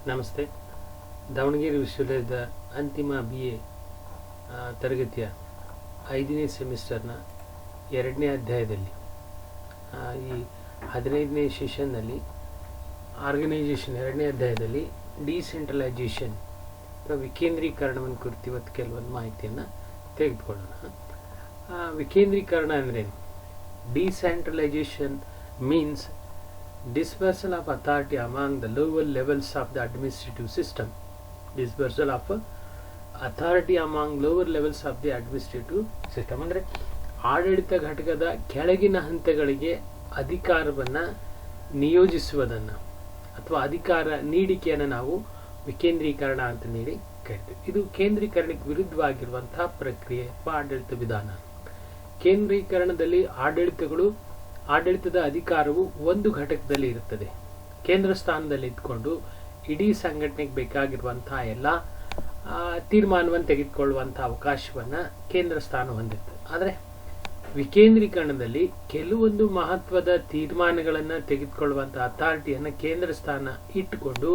ನಮಸ್ತೆ. ದಾವಣಗೆರೆ ವಿಶ್ವವಿದ್ಯಾಲಯದ ಅಂತಿಮ BA ತರಗತಿಯ 5ನೇ ಸೆಮಿಸ್ಟರ್ನ 2ನೇ ಅಧ್ಯಾಯದಲ್ಲಿ ಈ 15ನೇ ಸೆಷನ್ನಲ್ಲಿ ಆರ್ಗನೈಸೇಷನ್ 2ನೇ ಅಧ್ಯಾಯದಲ್ಲಿ ಡಿಸೆಂಟ್ರಲೈಸೇಷನ್ ಅಥವಾ ವಿಕೇಂದ್ರೀಕರಣವನ್ನು ಕುರಿತು ಇವತ್ತು ಕೆಲವೊಂದು ಮಾಹಿತಿಯನ್ನು ತೆಗೆದುಕೊಳ್ಳೋಣ. ವಿಕೇಂದ್ರೀಕರಣ ಅಂದ್ರೇನು? Decentralisation means dispersal of authority among the lower levels of the administrative system. Dispersal of authority among lower levels of the administrative system ಅಂದರೆ ಆಡಳಿತ ಘಟಕದ ಕೆಳಗಿನ ಹಂತಗಳಿಗೆ ಅಧಿಕಾರವನ್ನು ನಿಯೋಜಿಸುವುದನ್ನು ಅಥವಾ ಅಧಿಕಾರ ನೀಡಿಕೆಯನ್ನು ನಾವು ವಿಕೇಂದ್ರೀಕರಣ ಅಂತ ಹೇಳಿ ಕರಿತೀವಿ. ಇದು ಕೇಂದ್ರೀಕರಣಕ್ಕೆ ವಿರುದ್ಧವಾಗಿರುವಂತಹ ಪ್ರಕ್ರಿಯೆ ಅಥವಾ ಆಡಳಿತ ವಿಧಾನ. ಕೇಂದ್ರೀಕರಣದಲ್ಲಿ ಆಡಳಿತದ ಅಧಿಕಾರವು ಒಂದು ಘಟಕದಲ್ಲಿ ಇರುತ್ತದೆ. ಕೇಂದ್ರ ಸ್ಥಾನದಲ್ಲಿ ಇದ್ಕೊಂಡು ಇಡೀ ಸಂಘಟನೆಗೆ ಬೇಕಾಗಿರುವಂತಹ ಎಲ್ಲ ತೀರ್ಮಾನವನ್ನು ತೆಗೆದುಕೊಳ್ಳುವಂತಹ ಅವಕಾಶವನ್ನು ಕೇಂದ್ರ ಸ್ಥಾನ ಹೊಂದಿರ್ತದೆ. ಆದರೆ ವಿಕೇಂದ್ರೀಕರಣದಲ್ಲಿ ಕೆಲವೊಂದು ಮಹತ್ವದ ತೀರ್ಮಾನಗಳನ್ನು ತೆಗೆದುಕೊಳ್ಳುವಂತಹ ಅಥಾರಿಟಿಯನ್ನು ಕೇಂದ್ರ ಸ್ಥಾನ ಇಟ್ಟುಕೊಂಡು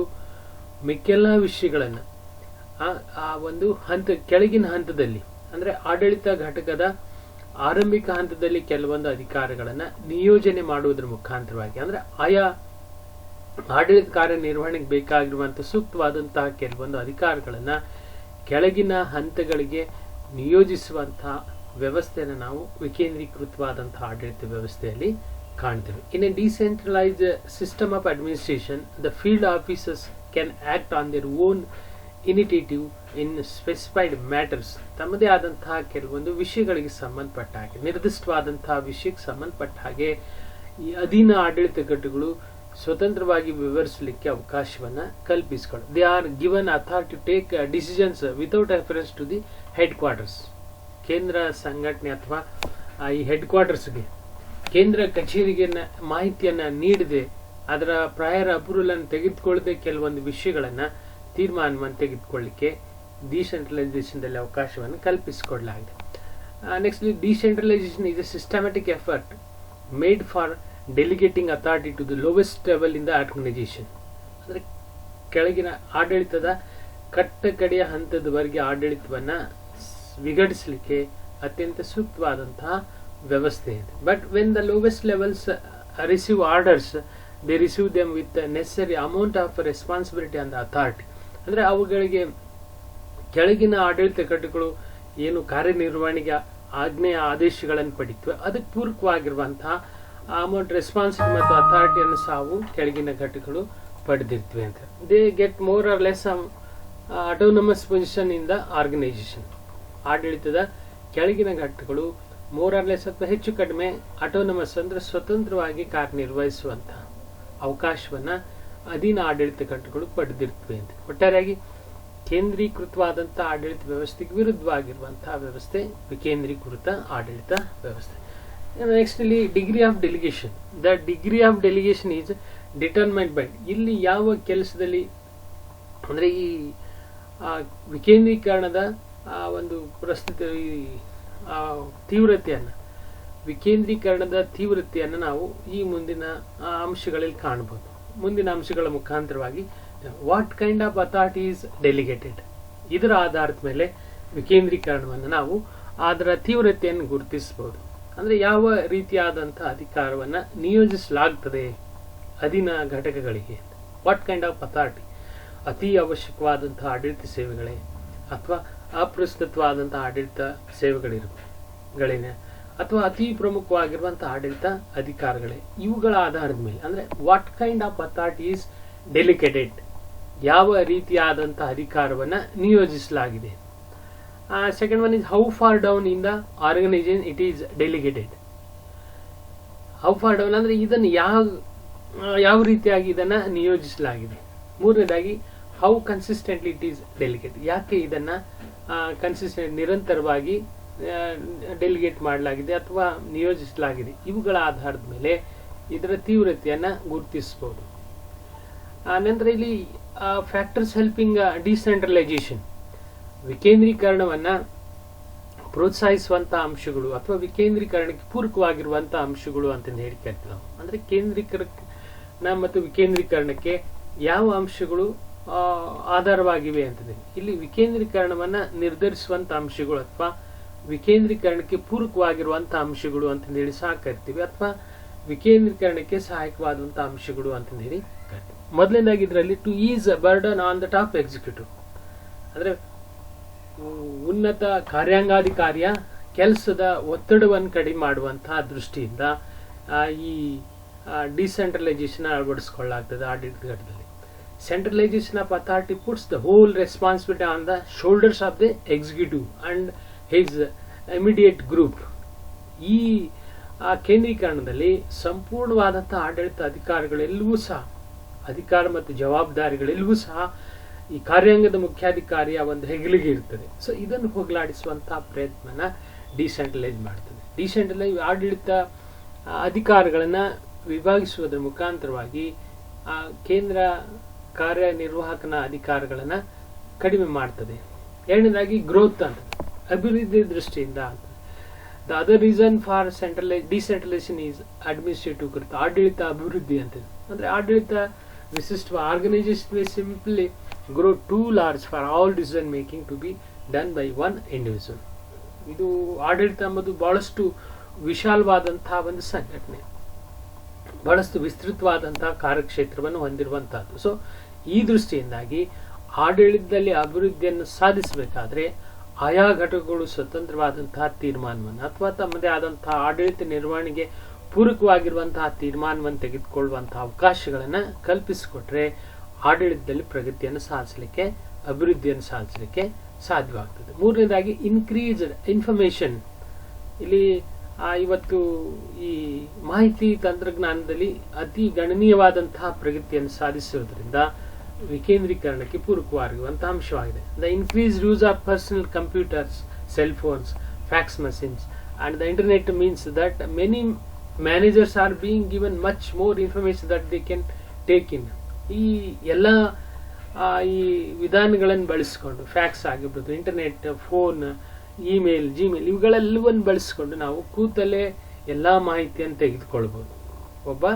ಮಿಕ್ಕೆಲ್ಲ ವಿಷಯಗಳನ್ನು ಆ ಒಂದು ಕೆಳಗಿನ ಹಂತದಲ್ಲಿ ಅಂದರೆ ಆಡಳಿತ ಘಟಕದ ಆರಂಭಿಕ ಹಂತದಲ್ಲಿ ಕೆಲವೊಂದು ಅಧಿಕಾರಗಳನ್ನು ನಿಯೋಜನೆ ಮಾಡುವುದರ ಮುಖಾಂತರವಾಗಿ ಅಂದರೆ ಆಯಾ ಆಡಳಿತ ಕಾರ್ಯನಿರ್ವಹಣೆಗೆ ಬೇಕಾಗಿರುವಂತಹ ಸೂಕ್ತವಾದಂತಹ ಕೆಲವೊಂದು ಅಧಿಕಾರಗಳನ್ನು ಕೆಳಗಿನ ಹಂತಗಳಿಗೆ ನಿಯೋಜಿಸುವಂತಹ ವ್ಯವಸ್ಥೆಯನ್ನು ನಾವು ವಿಕೇಂದ್ರೀಕೃತವಾದಂತಹ ಆಡಳಿತ ವ್ಯವಸ್ಥೆಯಲ್ಲಿ ಕಾಣ್ತೇವೆ. In a decentralised system of administration the field officers can act on their own initiative in specified matters. ತಮ್ಮದೇ ಆದಂತಹ ಕೆಲವೊಂದು ವಿಷಯಗಳಿಗೆ ಸಂಬಂಧಪಟ್ಟ ಹಾಗೆ ನಿರ್ದಿಷ್ಟವಾದಂತಹ ವಿಷಯಕ್ಕೆ ಸಂಬಂಧಪಟ್ಟ ಹಾಗೆ ಈ ಅಧೀನ ಆಡಳಿತ ಘಟಕಗಳು ಸ್ವತಂತ್ರವಾಗಿ ವಿವರಿಸಲಿಕ್ಕೆ ಅವಕಾಶವನ್ನು ಕಲ್ಪಿಸಿಕೊಳ್ಳು. They are given authority to take decisions without reference to the headquarters. ಕೇಂದ್ರ ಸಂಘಟನೆ ಅಥವಾ ಈ ಹೆಡ್ ಕ್ವಾರ್ಟರ್ಸ್ಗೆ ಕೇಂದ್ರ ಕಚೇರಿಗೆ ಮಾಹಿತಿಯನ್ನು ನೀಡದೆ ಅದರ ಪ್ರಯರ್ ಅಪ್ರೂವಲ್ ಅನ್ನು ತೆಗೆದುಕೊಳ್ಳದೆ ಕೆಲವೊಂದು ವಿಷಯಗಳನ್ನು ತೀರ್ಮಾನವನ್ನು ತೆಗೆದುಕೊಳ್ಳಿಕ್ಕೆ ಡಿಸೆಂಟ್ರಲೈಸೇಷನ್ದಲ್ಲಿ ಅವಕಾಶವನ್ನು ಕಲ್ಪಿಸಿಕೊಡಲಾಗಿದೆ. Next, decentralisation is a systematic effort made for delegating authority to the lowest level in the organisation. ಅಂದರೆ ಕೆಳಗಿನ ಆಡಳಿತದ ಕಟ್ಟಕಡೆಯ ಹಂತದವರೆಗೆ ಆಡಳಿತವನ್ನು ವಿಘಟಿಸಲಿಕ್ಕೆ ಅತ್ಯಂತ ಸೂಕ್ತವಾದಂತಹ ವ್ಯವಸ್ಥೆ ಇದೆ. But when the lowest levels receive orders they receive them with necessary amount of responsibility on the authority. ಅಂದರೆ ಅವುಗಳಿಗೆ ಕೆಳಗಿನ ಆಡಳಿತ ಘಟಕಗಳು ಏನು ಕಾರ್ಯನಿರ್ವಹಣೆಗೆ ಆಜ್ಞೆಯ ಆದೇಶಗಳನ್ನು ಪಡಿತವೆ ಅದಕ್ಕೆ ಪೂರಕವಾಗಿರುವಂತಹ ಅಮೌಂಟ್ ರೆಸ್ಪಾನ್ಸಿಬಿಲಿಟಿ ಮತ್ತು ಅಥಾರಿಟಿಯನ್ನು ಸಾವು ಕೆಳಗಿನ ಘಟಕಗಳು ಪಡೆದಿರ್ತವೆ ಅಂತ. They get more or less autonomous position in the organisation. ಆಡಳಿತದ ಕೆಳಗಿನ ಘಟಕಗಳು ಮೋರ್ ಆರ್ ಲೆಸ್ ಅಥವಾ ಹೆಚ್ಚು ಕಡಿಮೆ ಅಟೋನಮಸ್ ಅಂದರೆ ಸ್ವತಂತ್ರವಾಗಿ ಕಾರ್ಯನಿರ್ವಹಿಸುವಂತಹ ಅವಕಾಶವನ್ನು ಅಧೀನ ಆಡಳಿತ ಘಟಕಗಳು ಪಡೆದಿರ್ತವೆ ಅಂತ. ಒಟ್ಟಾರೆಯಾಗಿ ಕೇಂದ್ರೀಕೃತವಾದಂತಹ ಆಡಳಿತ ವ್ಯವಸ್ಥೆಗೆ ವಿರುದ್ಧವಾಗಿರುವಂತಹ ವ್ಯವಸ್ಥೆ ವಿಕೇಂದ್ರೀಕೃತ ಆಡಳಿತ ವ್ಯವಸ್ಥೆ. ನೆಕ್ಸ್ಟ್ ಇಲ್ಲಿ degree of delegation. The degree of delegation is determined by. ಇಲ್ಲಿ ಯಾವ ಕೆಲಸದಲ್ಲಿ ಅಂದರೆ ಈ ವಿಕೇಂದ್ರೀಕರಣದ ಒಂದು ಪ್ರಸ್ತುತ ವಿಕೇಂದ್ರೀಕರಣದ ತೀವ್ರತೆಯನ್ನು ನಾವು ಈ ಮುಂದಿನ ಅಂಶಗಳಲ್ಲಿ ಕಾಣಬಹುದು. ಮುಂದಿನ ಅಂಶಗಳ ಮುಖಾಂತರವಾಗಿ what kind of authority is delegated, ಇದರ ಆಧಾರದ ಮೇಲೆ ವಿಕೇಂದ್ರೀಕರಣವನ್ನು ನಾವು ಅದರ ತೀವ್ರತೆಯನ್ನು ಗುರುತಿಸಬಹುದು. ಅಂದರೆ ಯಾವ ರೀತಿಯಾದಂತಹ ಅಧಿಕಾರವನ್ನು ನಿಯೋಜಿಸಲಾಗ್ತದೆ ಅಧೀನ ಘಟಕಗಳಿಗೆ. ವಾಟ್ ಕೈಂಡ್ ಆಫ್ ಅಥಾರಿಟಿ, ಅತಿ ಅವಶ್ಯಕವಾದಂತಹ ಆಡಳಿತ ಸೇವೆಗಳೇ ಅಥವಾ ಅಪ್ರಸ್ತುತವಾದಂತಹ ಆಡಳಿತ ಸೇವೆಗಳಿವೆ ಅಥವಾ ಅತಿ ಪ್ರಮುಖವಾಗಿರುವಂತಹ ಆಡಳಿತ ಅಧಿಕಾರಗಳೇ, ಇವುಗಳ ಆಧಾರದ ಮೇಲೆ ಅಂದರೆ what kind of authority is delegated, ಯಾವ ರೀತಿಯಾದಂತಹ ಅಧಿಕಾರವನ್ನು ನಿಯೋಜಿಸಲಾಗಿದೆ. Second one is how far down in the organisation it is delegated. How far down ಅಂದರೆ ಇದನ್ನು ಯಾವ ರೀತಿಯಾಗಿ ಇದನ್ನು ನಿಯೋಜಿಸಲಾಗಿದೆ. ಮೂರನೇದಾಗಿ how consistently it is delegate, ಯಾಕೆ ಇದನ್ನು ನಿರಂತರವಾಗಿ ಡೆಲಿಗೇಟ್ ಮಾಡಲಾಗಿದೆ ಅಥವಾ ನಿಯೋಜಿಸಲಾಗಿದೆ. ಇವುಗಳ ಆಧಾರದ ಮೇಲೆ ಇದರ ತೀವ್ರತೆಯನ್ನು ಗುರುತಿಸಬಹುದು. ನಂತರ ಇಲ್ಲಿ ಫ್ಯಾಕ್ಟರ್ಸ್ ಹೆಲ್ಪಿಂಗ್ ಡಿಸೆಂಟ್ರಲೈಸೇಷನ್, ವಿಕೇಂದ್ರೀಕರಣವನ್ನು ಪ್ರೋತ್ಸಾಹಿಸುವಂತಹ ಅಂಶಗಳು ಅಥವಾ ವಿಕೇಂದ್ರೀಕರಣಕ್ಕೆ ಪೂರಕವಾಗಿರುವಂತಹ ಅಂಶಗಳು ಅಂತ ಹೇಳಿ ಕರಿತೀವಿ ನಾವು. ಅಂದರೆ ಕೇಂದ್ರೀಕರಣ ಮತ್ತು ವಿಕೇಂದ್ರೀಕರಣಕ್ಕೆ ಯಾವ ಅಂಶಗಳು ಆಧಾರವಾಗಿವೆ ಅಂತದೆ. ಇಲ್ಲಿ ವಿಕೇಂದ್ರೀಕರಣವನ್ನು ನಿರ್ಧರಿಸುವಂಥ ಅಂಶಗಳು ಅಥವಾ ವಿಕೇಂದ್ರೀಕರಣಕ್ಕೆ ಪೂರಕವಾಗಿರುವಂಥ ಅಂಶಗಳು ಅಂತಂದೇಳಿ ಸಹ ಕರಿತೀವಿ, ಅಥವಾ ವಿಕೇಂದ್ರೀಕರಣಕ್ಕೆ ಸಹಾಯಕವಾದಂಥ ಅಂಶಗಳು ಅಂತಂದೇಳಿ ಕರಿತೀವಿ. ಮೊದಲನೇದಾಗಿ ಇದರಲ್ಲಿ to is burden on the top executive, ಅಂದರೆ ಉನ್ನತ ಕಾರ್ಯಾಂಗಾಧಿಕಾರಿಯ ಕೆಲಸದ ಒತ್ತಡವನ್ನು ಕಡಿಮೆ ಮಾಡುವಂತಹ ದೃಷ್ಟಿಯಿಂದ ಈ ಡಿಸೆಂಟ್ರಲೈಸೇಷನ್ ಅಳವಡಿಸಿಕೊಳ್ಳಲಾಗ್ತದೆ ಆಡಳಿತದಲ್ಲಿ. Centralisation of authority puts the whole responsibility on the shoulders of the executive and his immediate group. ಈ ಕೇಂದ್ರೀಕರಣದಲ್ಲಿ ಸಂಪೂರ್ಣವಾದಂಥ ಆಡಳಿತ ಅಧಿಕಾರಿಗಳೆಲ್ಲವೂ ಸಹ, ಅಧಿಕಾರ ಮತ್ತು ಜವಾಬ್ದಾರಿಗಳೆಲ್ಲವೂ ಸಹ ಈ ಕಾರ್ಯಾಂಗದ ಮುಖ್ಯಾಧಿಕಾರಿಯ ಒಂದು ಹೆಗಲಿಗೆ ಇರ್ತದೆ. ಸೊ ಇದನ್ನು ಹೋಗಲಾಡಿಸುವಂತಹ ಪ್ರಯತ್ನನ ಡಿಸೆಂಟ್ರಲೈಸ್ ಮಾಡ್ತದೆ. ಡಿಸೆಂಟ್ರಲೈಸ್ ಆಡಳಿತ ಅಧಿಕಾರಗಳನ್ನು ವಿಭಾಗಿಸುವುದರ ಮುಖಾಂತರವಾಗಿ ಕೇಂದ್ರ ಕಾರ್ಯನಿರ್ವಾಹಕನ ಅಧಿಕಾರಗಳನ್ನು ಕಡಿಮೆ ಮಾಡ್ತದೆ. ಎರಡನೇದಾಗಿ ಗ್ರೋತ್ ಅಂತ, ಅಭಿವೃದ್ಧಿ ದೃಷ್ಟಿಯಿಂದ ಅಂತ. The other reason for decentralisation is administrative growth, ಆಡಳಿತ ಅಭಿವೃದ್ಧಿ ಅಂತ. ಅಂದರೆ ಆಡಳಿತ ವಿಶಿಷ್ಟ organisation will simply grow too large for all decision making to be done by one individual. ಇದು ಆಡಳಿತ ಎಂಬುದು ಬಹಳಷ್ಟು ವಿಶಾಲವಾದಂತಹ ಒಂದು ಸಂಘಟನೆ, ಬಹಳಷ್ಟು ವಿಸ್ತೃತವಾದಂತಹ ಕಾರ್ಯಕ್ಷೇತ್ರವನ್ನು ಹೊಂದಿರುವಂತಹದ್ದು. ಸೊ ಈ ದೃಷ್ಟಿಯಿಂದಾಗಿ ಆಡಳಿತದಲ್ಲಿ ಅಭಿವೃದ್ಧಿಯನ್ನು ಸಾಧಿಸಬೇಕಾದ್ರೆ ಆಯಾ ಘಟಕಗಳು ಸ್ವತಂತ್ರವಾದಂತಹ ತೀರ್ಮಾನವನ್ನು ಅಥವಾ ತಮ್ಮದೇ ಆದಂತಹ ಆಡಳಿತ ನಿರ್ವಹಣೆಗೆ ಪೂರಕವಾಗಿರುವಂತಹ ತೀರ್ಮಾನವನ್ನು ತೆಗೆದುಕೊಳ್ಳುವಂತಹ ಅವಕಾಶಗಳನ್ನು ಕಲ್ಪಿಸಿಕೊಟ್ರೆ ಆಡಳಿತದಲ್ಲಿ ಪ್ರಗತಿಯನ್ನು ಸಾಧಿಸಲಿಕ್ಕೆ, ಅಭಿವೃದ್ಧಿಯನ್ನು ಸಾಧಿಸಲಿಕ್ಕೆ ಸಾಧ್ಯವಾಗ್ತದೆ. ಮೂರನೇದಾಗಿ ಇನ್ಕ್ರೀಸ್ಡ್ ಇನ್ಫಾರ್ಮೇಷನ್. ಇಲ್ಲಿ ಇವತ್ತು ಈ ಮಾಹಿತಿ ತಂತ್ರಜ್ಞಾನದಲ್ಲಿ ಅತಿ ಗಣನೀಯವಾದಂತಹ ಪ್ರಗತಿಯನ್ನು ಸಾಧಿಸಿರುವುದರಿಂದ ವಿಕೇಂದ್ರೀಕರಣಕ್ಕೆ ಪೂರಕವಾಗಿರುವಂತಹ ಅಂಶವಾಗಿದೆ. The increased use of personal computers, cell phones, fax machines and the internet means that many managers are being given much more information that they can take in. ಈ ಎಲ್ಲ ಈ ವಿಧಾನಗಳನ್ನು ಬಳಸಿಕೊಂಡು, ಫ್ಯಾಕ್ಸ್ ಆಗಿರ್ಬೋದು, ಇಂಟರ್ನೆಟ್, ಫೋನ್, ಇಮೇಲ್, ಜಿಮೇಲ್ ಇವುಗಳೆಲ್ಲವನ್ನು ಬಳಸಿಕೊಂಡು ನಾವು ಕೂತಲ್ಲೇ ಎಲ್ಲ ಮಾಹಿತಿಯನ್ನು ತೆಗೆದುಕೊಳ್ಬೋದು. ಒಬ್ಬ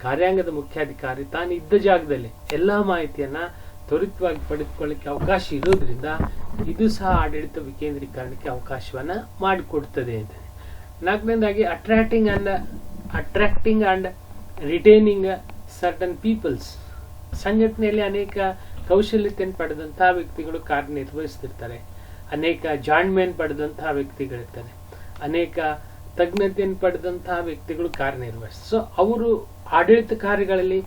ಕಾರ್ಯಾಂಗದ ಮುಖ್ಯಾಧಿಕಾರಿ ತಾನು ಇದ್ದ ಜಾಗದಲ್ಲಿ ಎಲ್ಲ ಮಾಹಿತಿಯನ್ನು ತ್ವರಿತವಾಗಿ ಪಡೆದುಕೊಳ್ಳಿಕ್ಕೆ ಅವಕಾಶ ಇರೋದ್ರಿಂದ ಇದು ಸಹ ಆಡಳಿತ ವಿಕೇಂದ್ರೀಕರಣಕ್ಕೆ ಅವಕಾಶವನ್ನು ಮಾಡಿಕೊಡ್ತದೆ ಅಂತ. ನಾಲ್ಕನೇದಾಗಿ attracting and retaining certain peoples. ಸಂಘಟನೆಯಲ್ಲಿ ಅನೇಕ ಕೌಶಲ್ಯತೆಯನ್ನು ಪಡೆದಂತಹ ವ್ಯಕ್ತಿಗಳು ಕಾರ್ಯನಿರ್ವಹಿಸ್ತಿರ್ತಾರೆ, ಅನೇಕ ಜಾಣ್ಮೆಯನ್ನು ಪಡೆದಂತಹ ವ್ಯಕ್ತಿಗಳಿರ್ತಾರೆ, ಅನೇಕ ತಜ್ಞತೆಯನ್ನು ಪಡೆದಂತಹ ವ್ಯಕ್ತಿಗಳು ಕಾರ್ಯನಿರ್ವಹಿಸ್ತಾರೆ. ಸೊ ಅವರು ಆಡಳಿತ ಕಾರ್ಯಗಳಲ್ಲಿ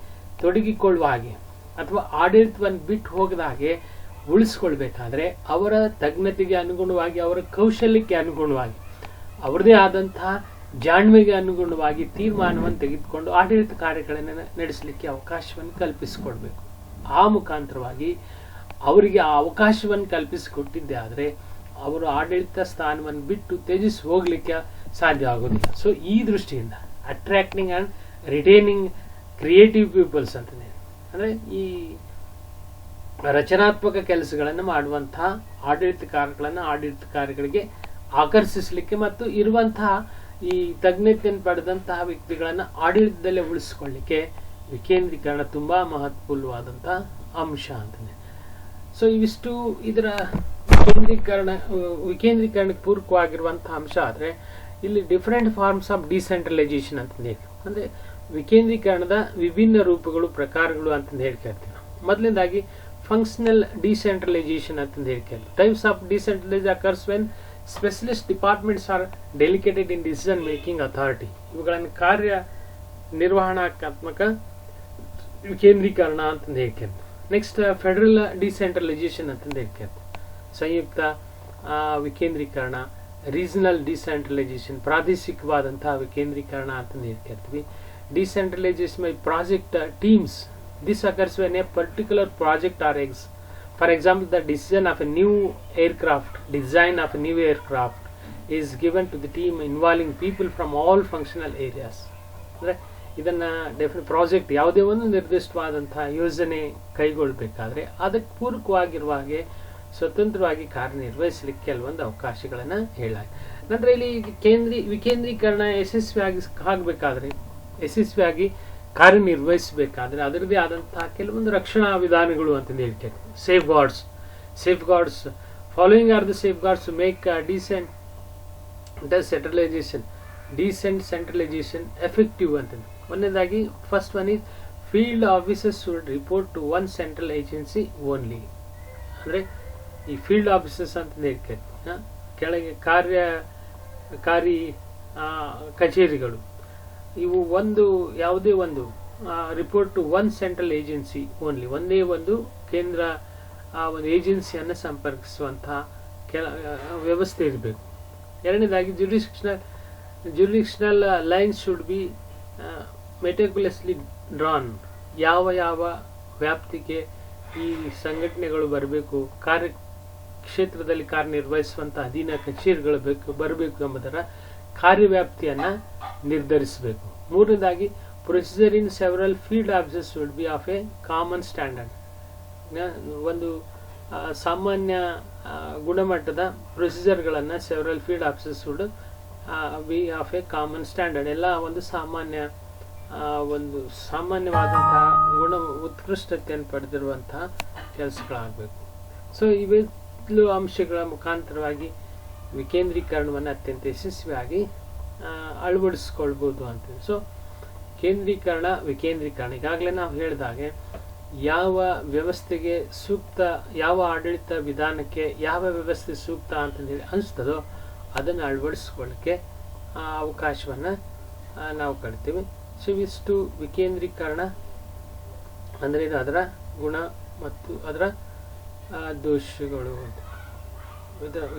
ತೊಡಗಿಕೊಳ್ಳುವ ಹಾಗೆ ಅಥವಾ ಆಡಳಿತವನ್ನು ಬಿಟ್ಟು ಹೋಗದ ಹಾಗೆ ಉಳಿಸ್ಕೊಳ್ಬೇಕಾದ್ರೆ ಅವರ ತಜ್ಞತೆಗೆ ಅನುಗುಣವಾಗಿ, ಅವರ ಕೌಶಲ್ಯಕ್ಕೆ ಅನುಗುಣವಾಗಿ, ಅವರದೇ ಆದಂತಹ ಜಾಣ್ಮೆಗೆ ಅನುಗುಣವಾಗಿ ತೀರ್ಮಾನವನ್ನು ತೆಗೆದುಕೊಂಡು ಆಡಳಿತ ಕಾರ್ಯಗಳನ್ನು ನಡೆಸಲಿಕ್ಕೆ ಅವಕಾಶವನ್ನು ಕಲ್ಪಿಸಿಕೊಡ್ಬೇಕು. ಆ ಮುಖಾಂತರವಾಗಿ ಅವರಿಗೆ ಆ ಅವಕಾಶವನ್ನು ಕಲ್ಪಿಸಿಕೊಟ್ಟಿದ್ದೇ ಆದರೆ ಅವರು ಆಡಳಿತ ಸ್ಥಾನವನ್ನು ಬಿಟ್ಟು ತ್ಯಜಿಸಿ ಹೋಗ್ಲಿಕ್ಕೆ ಸಾಧ್ಯ ಆಗೋದಿಲ್ಲ. ಸೊ ಈ ದೃಷ್ಟಿಯಿಂದ attracting and retaining creative peoples ಅಂತಂದೇಳಿ, ಅಂದರೆ ಈ ರಚನಾತ್ಮಕ ಕೆಲಸಗಳನ್ನು ಮಾಡುವಂತಹ ಆಡಳಿತ ಕಾರ್ಯಗಳಿಗೆ ಆಕರ್ಷಿಸಲಿಕ್ಕೆ ಮತ್ತು ಇರುವಂತಹ ಈ ತಜ್ಞತೆಯನ್ನು ಪಡೆದಂತಹ ವ್ಯಕ್ತಿಗಳನ್ನು ಆಡಳಿತದಲ್ಲೇ ಉಳಿಸಿಕೊಳ್ಳಿಕ್ಕೆ ವಿಕೇಂದ್ರೀಕರಣ ತುಂಬಾ ಮಹತ್ವಪೂರ್ಣವಾದಂತಹ ಅಂಶ ಅಂತಾನೆ. ಸೊ ಇವಿಷ್ಟು ಇದರ ವಿಕೇಂದ್ರೀಕರಣಕ್ಕೆ ಪೂರಕವಾಗಿರುವಂತಹ ಅಂಶ. ಆದರೆ ಇಲ್ಲಿ ಡಿಫರೆಂಟ್ ಫಾರ್ಮ್ಸ್ ಆಫ್ ಡಿಸೆಂಟ್ರಲೈಸೇಷನ್ ಅಂತಂದು ಹೇಳಿ, ಅಂದರೆ ವಿಕೇಂದ್ರೀಕರಣದ ವಿಭಿನ್ನ ರೂಪಗಳು, ಪ್ರಕಾರಗಳು ಅಂತಂದು ಹೇಳ್ಕೇಳ್ತೀವಿ. ಮೊದಲನೇದಾಗಿ ಫಂಕ್ಷನಲ್ ಡಿಸೆಂಟ್ರಲೈಸೇಷನ್ ಅಂತಂದು ಹೇಳ್ಕೇಳ್ತೀವಿ. Types of decentralise occurs when specialist departments are delegated in decision making authority. ಇವುಗಳನ್ನು ಕಾರ್ಯ ನಿರ್ವಹಣಾತ್ಮಕ ವಿಕೇಂದ್ರೀಕರಣ ಅಂತಂದು ಹೇಳ್ಕೇಳ್ತೀವಿ. ನೆಕ್ಸ್ಟ್ ಫೆಡರಲ್ ಡಿಸೆಂಟ್ರಲೈಸೇಷನ್ ಅಂತಂದು ಹೇಳ್ಕೇಳ್ತೀವಿ. ಸಂಯುಕ್ತ ವಿಕೇಂದ್ರೀಕರಣ, ರೀಜನಲ್ ಡಿಸೆಂಟ್ರಲೈಸೇಷನ್, ಪ್ರಾದೇಶಿಕವಾದಂತಹ ವಿಕೇಂದ್ರೀಕರಣ ಅಂತಂದು ಹೇಳ್ಕೇಳ್ತೀವಿ. Decentralisation by project teams. This occurs when a particular project or for example the decision of a new aircraft, design of a new aircraft is given to the team involving people from all functional areas. ಇದನ್ನ project ಯಾವುದೇ ಒಂದು ನಿರ್ದಿಷ್ಟವಾದಂತಹ ಯೋಜನೆ ಕೈಗೊಳ್ಳಬೇಕಾದ್ರೆ ಅದಕ್ಕೆ ಪೂರಕವಾಗಿರುವ ಹಾಗೆ ಸ್ವತಂತ್ರವಾಗಿ ಕಾರ್ಯನಿರ್ವಹಿಸಲಿಕ್ಕೆ ಕೆಲವೊಂದು ಅವಕಾಶಗಳನ್ನು ಹೇಳಲಾಗಿದೆ. ನಂತರ ಇಲ್ಲಿ ವಿಕೇಂದ್ರೀಕರಣ ಯಶಸ್ವಿಯಾಗಿ ಆಗಬೇಕಾದ್ರೆ, ಯಶಸ್ವಿಯಾಗಿ ಕಾರ್ಯನಿರ್ವಹಿಸಬೇಕಾದ್ರೆ ಅದರದೇ ಆದಂತಹ ಕೆಲವೊಂದು ರಕ್ಷಣಾ ವಿಧಾನಗಳು ಅಂತಂದು ಹೇಳ್ತೇವೆ. Safeguards following are the safeguards to make decentralisation effective ಅಂತಂದು. ಒಂದನೇದಾಗಿ first one is field officers should report to one central agency only. ಅಂದರೆ ಈ ಫೀಲ್ಡ್ ಆಫೀಸರ್ಸ್ ಅಂತಂದು ಹೇಳ್ತೇವೆ, ಕೆಳಗೆ ಕಾರ್ಯಕಾರಿ ಕಚೇರಿಗಳು ಇವು ಯಾವುದೇ ಒಂದು report to one central agency only, ಒಂದೇ ಒಂದು ಕೇಂದ್ರ ಒಂದು ಏಜೆನ್ಸಿಯನ್ನು ಸಂಪರ್ಕಿಸುವಂತಹ ವ್ಯವಸ್ಥೆ ಇರಬೇಕು. ಎರಡನೇದಾಗಿ jurisdictional lines should be meticulously drawn. ಯಾವ ವ್ಯಾಪ್ತಿಗೆ ಈ ಸಂಘಟನೆಗಳು ಬರಬೇಕು, ಕ್ಷೇತ್ರದಲ್ಲಿ ಕಾರ್ಯನಿರ್ವಹಿಸುವಂತಹ ಅಧೀನ ಕಚೇರಿಗಳು ಬರಬೇಕು ಎಂಬುದರ ಕಾರ್ಯವ್ಯಾಪ್ತಿಯನ್ನು ನಿರ್ಧರಿಸಬೇಕು. ಮೂರನೇದಾಗಿ procedure in several field officers should be of a common standard. ಒಂದು ಸಾಮಾನ್ಯ ಗುಣಮಟ್ಟದ ಪ್ರೊಸೀಜರ್ಗಳನ್ನು several field officers should be of a common standard. ಎಲ್ಲ ಒಂದು ಸಾಮಾನ್ಯವಾದಂತಹ ಉತ್ಕೃಷ್ಟತೆಯನ್ನು ಪಡೆದಿರುವಂತಹ ಕೆಲಸಗಳಾಗಬೇಕು. ಸೊ ಇವೆಲ್ಲ ಅಂಶಗಳ ಮುಖಾಂತರವಾಗಿ ವಿಕೇಂದ್ರೀಕರಣವನ್ನು ಅತ್ಯಂತ ಯಶಸ್ವಿಯಾಗಿ ಅಳವಡಿಸ್ಕೊಳ್ಬೋದು ಅಂತೇಳಿ. ಸೊ ವಿಕೇಂದ್ರೀಕರಣ ಈಗಾಗಲೇ ನಾವು ಹೇಳಿದಾಗೆ ಯಾವ ವ್ಯವಸ್ಥೆಗೆ ಸೂಕ್ತ, ಯಾವ ಆಡಳಿತ ವಿಧಾನಕ್ಕೆ ಯಾವ ವ್ಯವಸ್ಥೆ ಸೂಕ್ತ ಅಂತಂದೇಳಿ ಅನಿಸ್ತದೋ ಅದನ್ನು ಅಳವಡಿಸ್ಕೊಳ್ಳೋಕ್ಕೆ ಅವಕಾಶವನ್ನು ನಾವು ಕಾಣ್ತೀವಿ. ಸೊ ಇಷ್ಟು ವಿಕೇಂದ್ರೀಕರಣ ಅಂದರೆ ಇದು ಅದರ ಗುಣ ಮತ್ತು ಅದರ ದೋಷಗಳು ಅಂತ.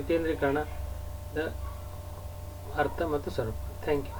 ವಿಕೇಂದ್ರೀಕರಣದ ಅರ್ಥ ಮತ್ತು ಸ್ವರೂಪ. Thank you.